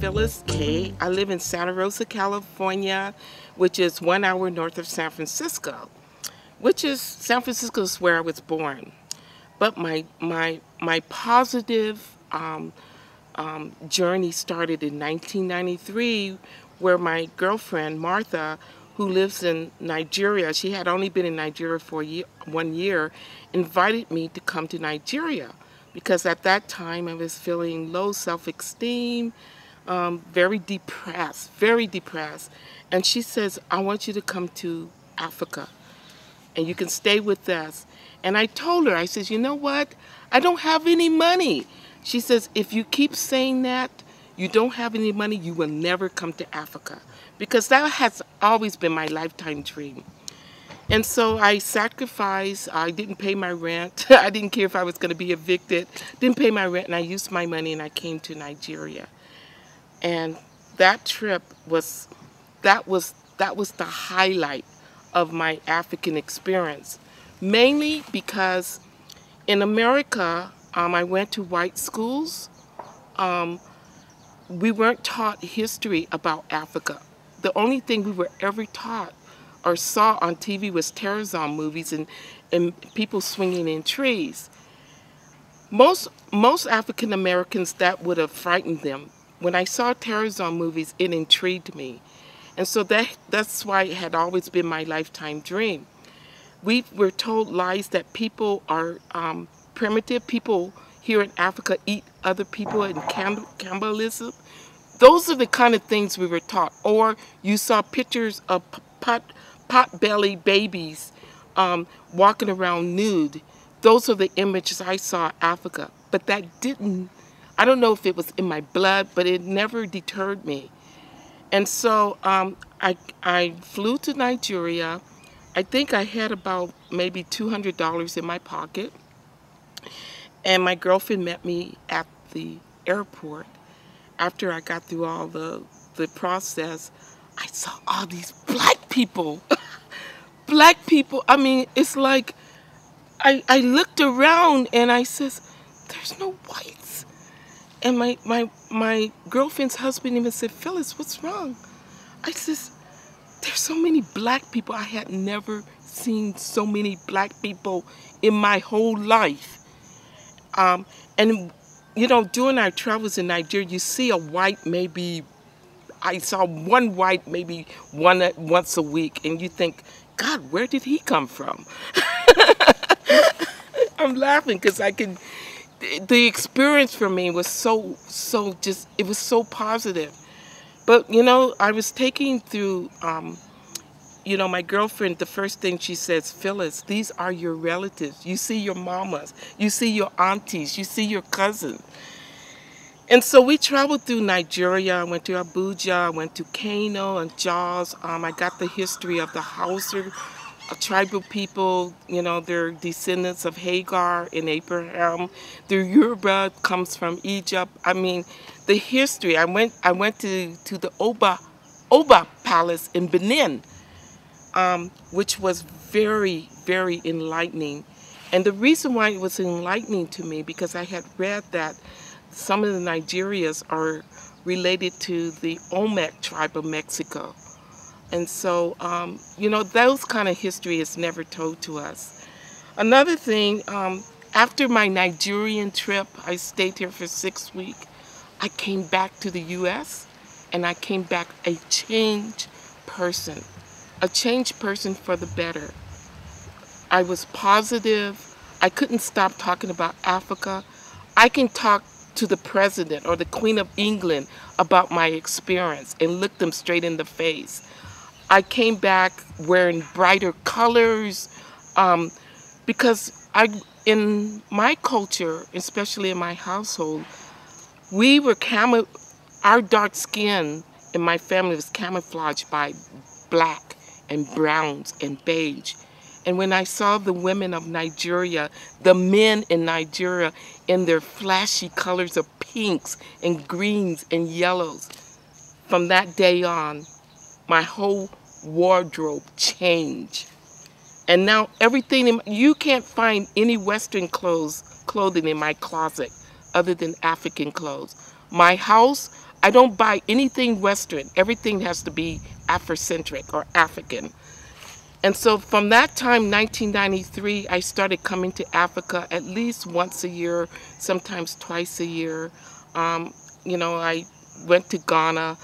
Phyllis K. I live in Santa Rosa, California, which is 1 hour north of San Francisco, San Francisco is where I was born. But my positive journey started in 1993, where my girlfriend, Martha, who lives in Nigeria, she had only been in Nigeria for 1 year, invited me to come to Nigeria because at that time I was feeling low self-esteem, very depressed. And she says, I want you to come to Africa and you can stay with us. And I told her, I says, you know what? I don't have any money. She says, if you keep saying that, you don't have any money, you will never come to Africa. Because that has always been my lifetime dream. And so I sacrificed. I didn't pay my rent. I didn't care if I was going to be evicted. Didn't pay my rent, and I used my money, and I came to Nigeria. And that trip was the highlight of my African experience. Mainly because in America, I went to white schools. We weren't taught history about Africa. The only thing we were ever taught or saw on TV was Tarzan movies and people swinging in trees. Most African Americans, that would have frightened them. When I saw Tarzan movies, it intrigued me. And so that's why it had always been my lifetime dream. We were told lies that people are primitive. People here in Africa eat other people in cannibalism. Those are the kind of things we were taught. Or you saw pictures of pot-belly babies walking around nude. Those are the images I saw of Africa. But that didn't, I don't know if it was in my blood, but it never deterred me. And so I flew to Nigeria. I think I had about maybe $200 in my pocket. And my girlfriend met me at the airport. After I got through all the process, I saw all these black people. Black people, I mean, it's like, I looked around and I says, there's no whites. And my girlfriend's husband even said, Phyllis, what's wrong? I says, there's so many black people. I had never seen so many black people in my whole life. And you know, during our travels in Nigeria, you see a white maybe, I saw one white maybe once a week, and you think, God, where did he come from? I'm laughing because the experience for me was it was so positive. But, you know, I was taking through, you know, my girlfriend, the first thing she says, Phyllis, these are your relatives. You see your mamas, you see your aunties, you see your cousins. And so we traveled through Nigeria. I went to Abuja, I went to Kano and Jos. I got the history of the Hausa tribal people. You know, they're descendants of Hagar and Abraham. The Yoruba comes from Egypt. I mean, the history. I went to the Oba Palace in Benin, which was very, very enlightening. And the reason why it was enlightening to me, because I had read that some of the Nigerias are related to the Olmec tribe of Mexico. And so, you know, those kind of history is never told to us. Another thing, after my Nigerian trip, I stayed here for 6 weeks. I came back to the US and I came back a changed person for the better. I was positive. I couldn't stop talking about Africa. I can talk to the president or the Queen of England about my experience and look them straight in the face. I came back wearing brighter colors because in my culture, especially in my household, we were our dark skin in my family was camouflaged by black and browns and beige. And when I saw the women of Nigeria, the men in Nigeria in their flashy colors of pinks and greens and yellows, from that day on, my whole wardrobe changed. And now everything, you can't find any Western clothing in my closet other than African clothes. My house, I don't buy anything Western. Everything has to be Afrocentric or African. And so from that time, 1993, I started coming to Africa at least once a year, sometimes twice a year. Um, I went to Ghana.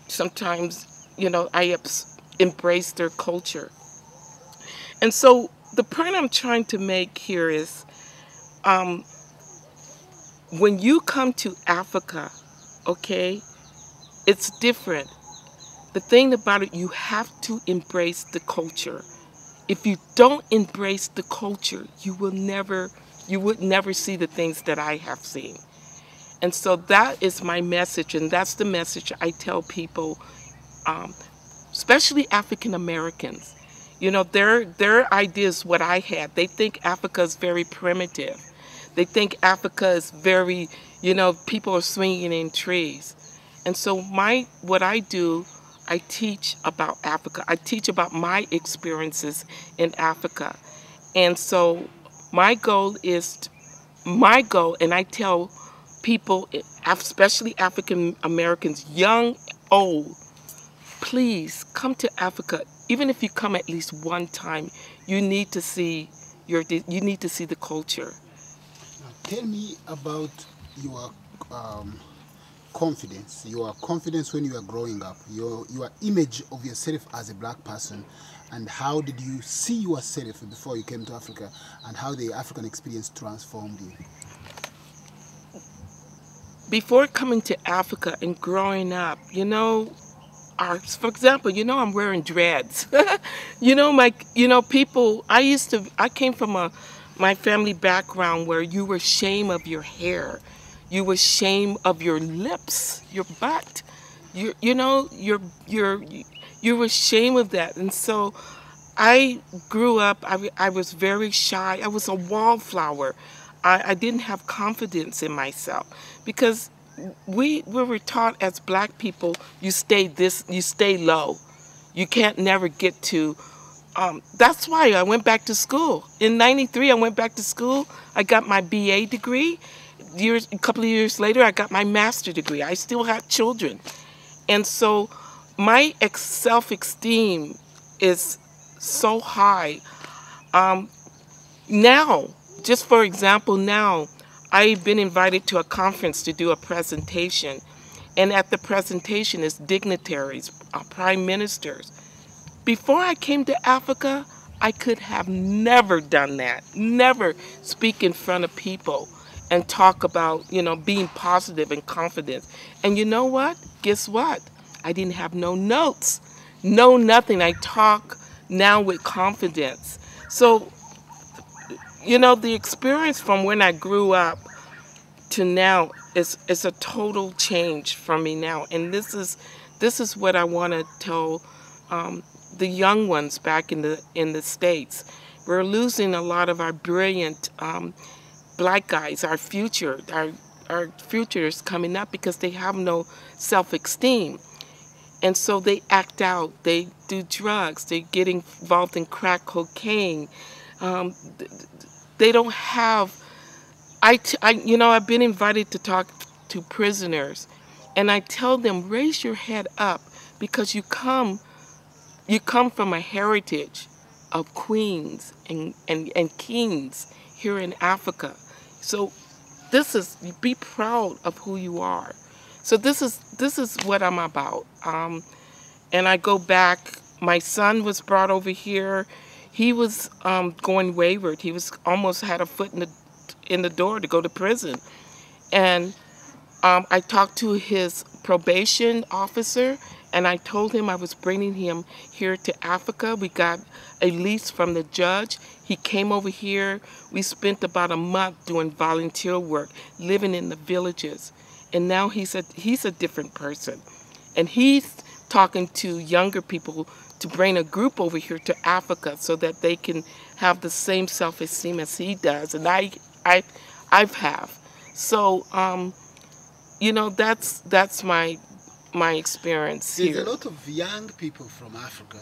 Sometimes, I embraced their culture. And so the point I'm trying to make here is um, when you come to Africa, okay, it's different. The thing about it, you have to embrace the culture. If you don't embrace the culture, you would never see the things that I have seen. And so that is my message, and that's the message I tell people, um, especially African Americans. Their idea is what I had. They think Africa is very primitive. They think Africa is very, people are swinging in trees. And so what I do, I teach about Africa. I teach about my experiences in Africa. And so my goal, and I tell people, especially African Americans, young, old, please come to Africa. Even if you come at least one time, you need to see the culture. Now, tell me about your confidence. Your confidence when you were growing up. Your image of yourself as a black person, and how did you see yourself before you came to Africa, and how the African experience transformed you? Before coming to Africa and growing up, for example, I'm wearing dreads. People, I came from my family background where you were ashamed of your hair. You were ashamed of your lips, your butt. You were ashamed of that. And so I grew up, I was very shy. I was a wallflower. I didn't have confidence in myself because we were taught as black people, you stay low. You can't never get to, that's why I went back to school. In 93, I went back to school. I got my BA degree. A couple of years later, I got my master's degree. I still had children. And so my self-esteem is so high. Now, just for example, now I've been invited to a conference to do a presentation. And at the presentation is dignitaries, prime ministers. Before I came to Africa, I could have never done that. Never speak in front of people and talk about, being positive and confident. And you know what? Guess what? I didn't have no notes, no nothing. I talk now with confidence. So, the experience from when I grew up to now is a total change from me now. And this is what I want to tell the young ones back in the States. We're losing a lot of our brilliant black guys, our future is coming up because they have no self-esteem. And so they act out, they do drugs, they get involved in crack cocaine. They don't have, I've been invited to talk to prisoners, and I tell them, raise your head up because you come from a heritage of queens and kings here in Africa. So be proud of who you are. So this is what I'm about. And I go back. My son was brought over here. He was going wayward. He was almost had a foot in the door to go to prison. And I talked to his probation officer, and I told him I was bringing him here to Africa. We got a lease from the judge. He came over here. We spent about a month doing volunteer work, living in the villages. And now he's a different person. And he's talking to younger people to bring a group over here to Africa so that they can have the same self-esteem as he does. And I've have. So, that's my experience here. There's a lot of young people from Africa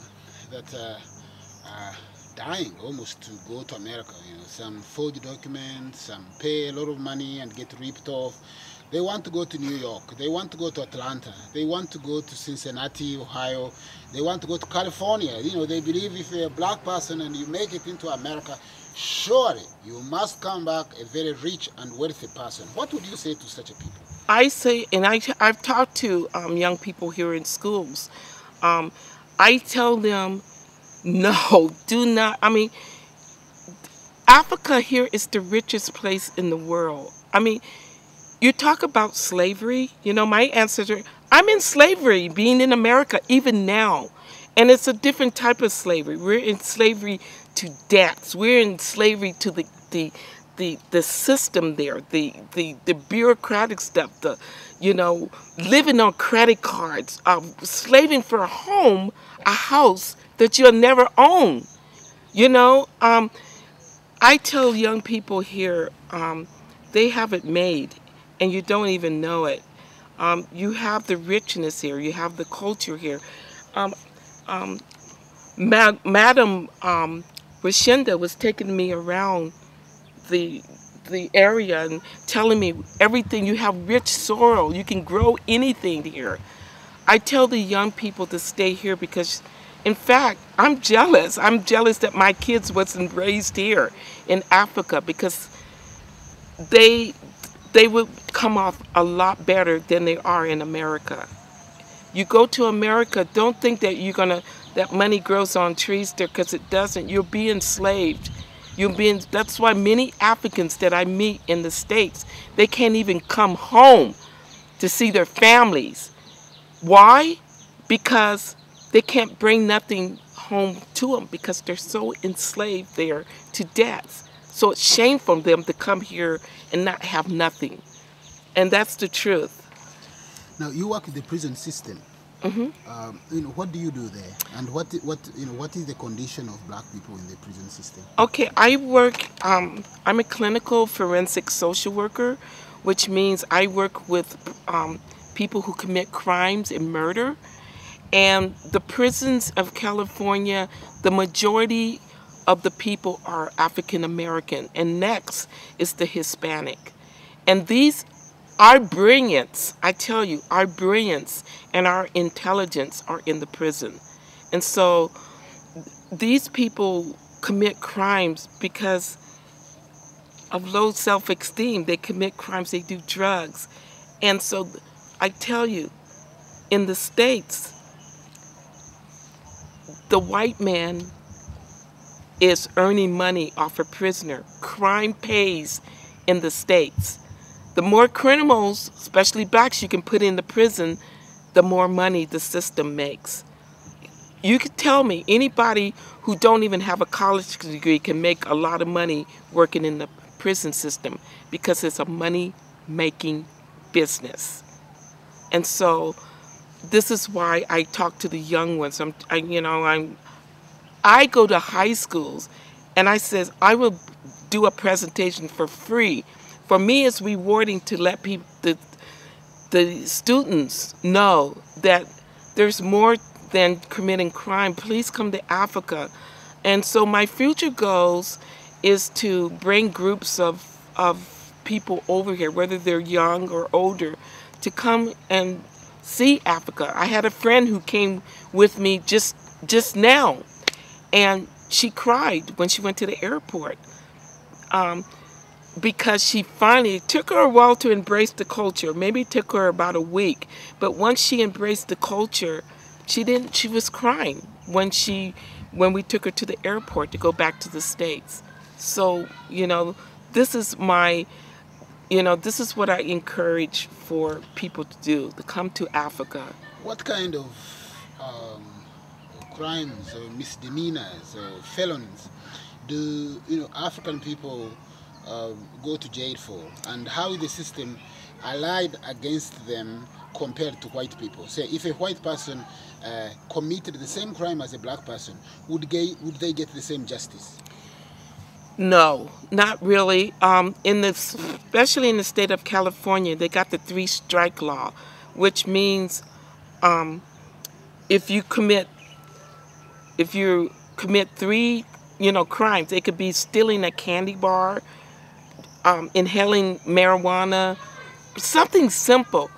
that are dying almost to go to America. Some forge documents, some pay a lot of money and get ripped off. They want to go to New York. They want to go to Atlanta. They want to go to Cincinnati, Ohio. They want to go to California. You know, they believe if you're a black person and you make it into America, surely you must come back a very rich and wealthy person. What would you say to such a people? I say, and I've talked to young people here in schools. I tell them, no, do not. I mean, Africa here is the richest place in the world. I mean, you talk about slavery. You know, my ancestors, I'm in slavery, being in America, even now. And it's a different type of slavery. We're in slavery to debts. We're in slavery to the system there, the bureaucratic stuff, you know, living on credit cards, slaving for a home, a house that you'll never own. You know, I tell young people here, they have it made, and you don't even know it. You have the richness here. You have the culture here. Um, Madam Rashinda was taking me around the area and telling me everything. You have rich soil. You can grow anything here. I tell the young people to stay here because, in fact, I'm jealous. I'm jealous that my kids wasn't raised here in Africa because they would come off a lot better than they are in America. You go to America, don't think that that money grows on trees there, because it doesn't. You'll be enslaved. That's why many Africans that I meet in the States, they can't even come home to see their families. Why? Because they can't bring nothing home to them because they're so enslaved there to death. So it's shameful for them to come here and not have nothing. And that's the truth. Now, you work in the prison system. You know, what do you do there, and what is the condition of black people in the prison system? Okay, I work. I'm a clinical forensic social worker, which means I work with people who commit crimes and murder. And the prisons of California, the majority of the people are African American, and next is the Hispanic. And our brilliance, I tell you, our brilliance and our intelligence are in the prison. And so these people commit crimes because of low self-esteem. They commit crimes, they do drugs. And so I tell you, in the States, the white man is earning money off a prisoner. Crime pays in the States. The more criminals, especially blacks, you can put in the prison, the more money the system makes. You could tell me anybody who don't even have a college degree can make a lot of money working in the prison system because it's a money-making business. And so this is why I talk to the young ones. I go to high schools and I says I will do a presentation for free. For me, it's rewarding to let people, the students, know that there's more than committing crime. Please come to Africa. And so my future goals is to bring groups of people over here, whether they're young or older, to come and see Africa. I had a friend who came with me just now, and she cried when she went to the airport. Because she finally, it took her a while to embrace the culture. Maybe it took her about a week. But once she embraced the culture, she was crying when we took her to the airport to go back to the States. So, this is this is what I encourage for people to do, to come to Africa. What kind of crimes or misdemeanors or felonies do African people go to jail for, and how is the system allied against them compared to white people? Say, if a white person committed the same crime as a black person, would they get the same justice? No, not really. Especially in the state of California, they got the 3-strike law, which means if you commit 3 crimes, it could be stealing a candy bar, inhaling marijuana, something simple.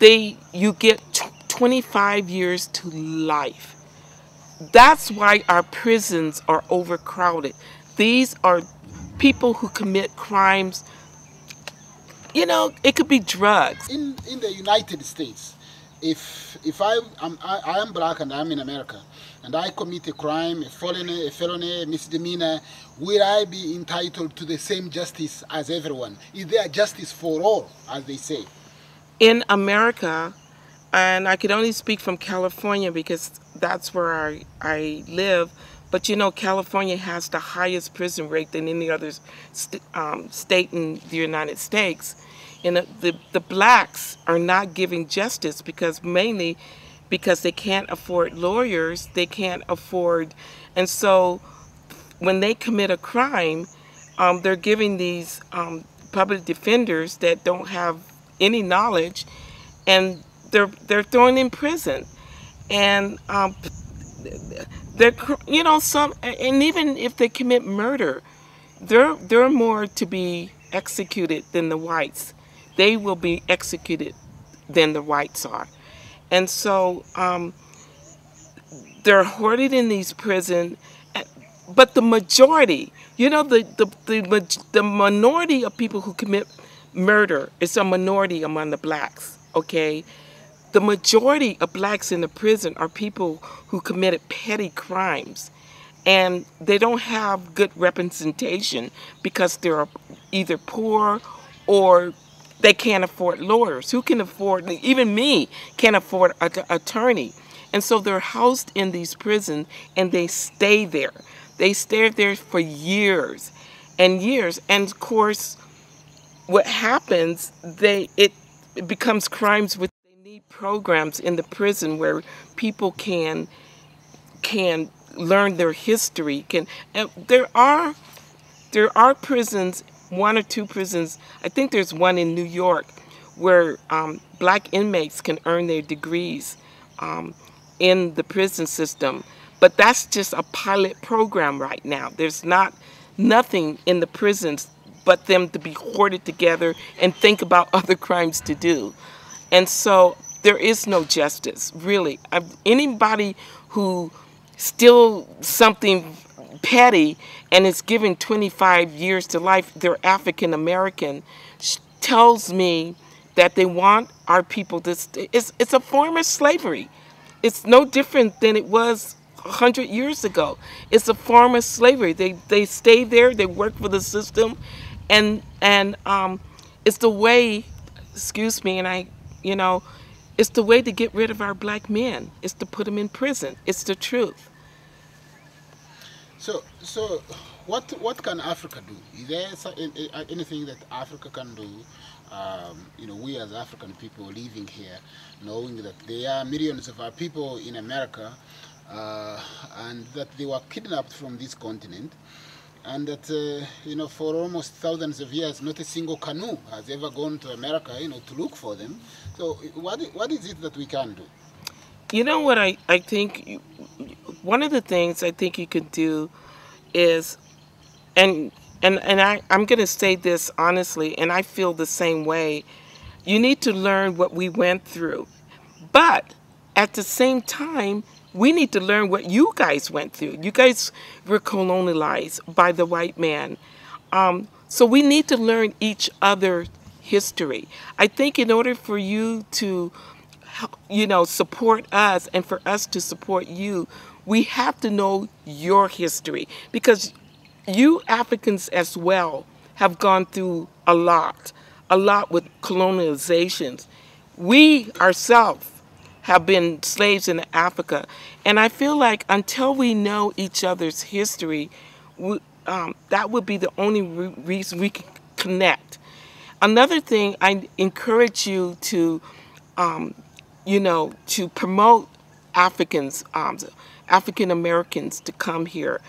You get 25 years to life. That's why our prisons are overcrowded. These are people who commit crimes. It could be drugs. In the United States, if I am black and I'm in America, and I commit a crime, a felony, a misdemeanor, will I be entitled to the same justice as everyone? Is there justice for all, as they say? In America, and I could only speak from California because that's where I live. But California has the highest prison rate than any other state in the United States. And the blacks are not giving justice mainly because they can't afford lawyers, they can't afford, and so when they commit a crime, they're giving these public defenders that don't have any knowledge, and they're thrown in prison, and they're some, and even if they commit murder, they're more to be executed than the whites. They will be executed than the whites are, and so they're hoarded in these prisons. But the majority, the minority of people who commit murder is a minority among the blacks. Okay, the majority of blacks in the prison are people who committed petty crimes, and they don't have good representation because they're either poor or they can't afford lawyers. Who can afford, even me, can't afford an attorney. And so they're housed in these prisons and they stay there. They stay there for years and years. And of course, what happens, it becomes crimes with. They need programs in the prison where people can learn their history. There are prisons, one or two prisons. I think there's one in New York where black inmates can earn their degrees in the prison system. But that's just a pilot program right now. There's nothing in the prisons but them to be hoarded together and think about other crimes to do. And so there is no justice, really. Anybody who steals something petty and is given 25 years to life, they're African American, tells me that they want our people to it's a form of slavery. It's no different than it was 100 years ago. It's a form of slavery. They stay there, they work for the system, and it's the way, excuse me, it's the way to get rid of our black men. It's to put them in prison. It's the truth. So what can Africa do? Is there anything that Africa can do? We as African people living here, knowing that there are millions of our people in America, and that they were kidnapped from this continent, and that for almost thousands of years, not a single canoe has ever gone to America, to look for them. So what is it that we can do? You know what I think? One of the things I think you could do is, and I'm going to say this honestly, and I feel the same way. You need to learn what we went through. But at the same time, we need to learn what you guys went through. You guys were colonialized by the white man. So we need to learn each other's history. I think in order for you to, support us and for us to support you, we have to know your history, because you Africans as well have gone through a lot with colonizations. We ourselves have been slaves in Africa, and I feel like until we know each other's history, that would be the only reason we can connect. Another thing, I encourage you to, to promote Africans, African Americans to come here.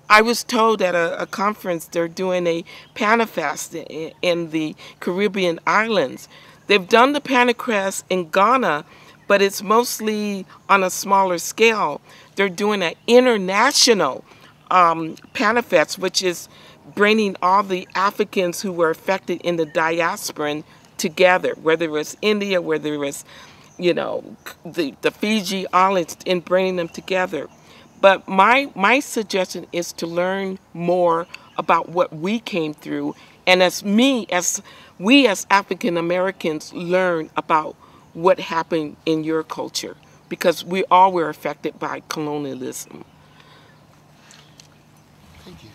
I was told at a conference they're doing a Panafest in the Caribbean islands. They've done the Panacrest in Ghana, but it's mostly on a smaller scale. They're doing an international Panafest, which is bringing all the Africans who were affected in the diaspora together, whether it was India, whether it was, you know, the Fiji Islands, and bringing them together. But my suggestion is to learn more about what we came through, and as we as African Americans learn about what happened in your culture, because we all were affected by colonialism. Thank you.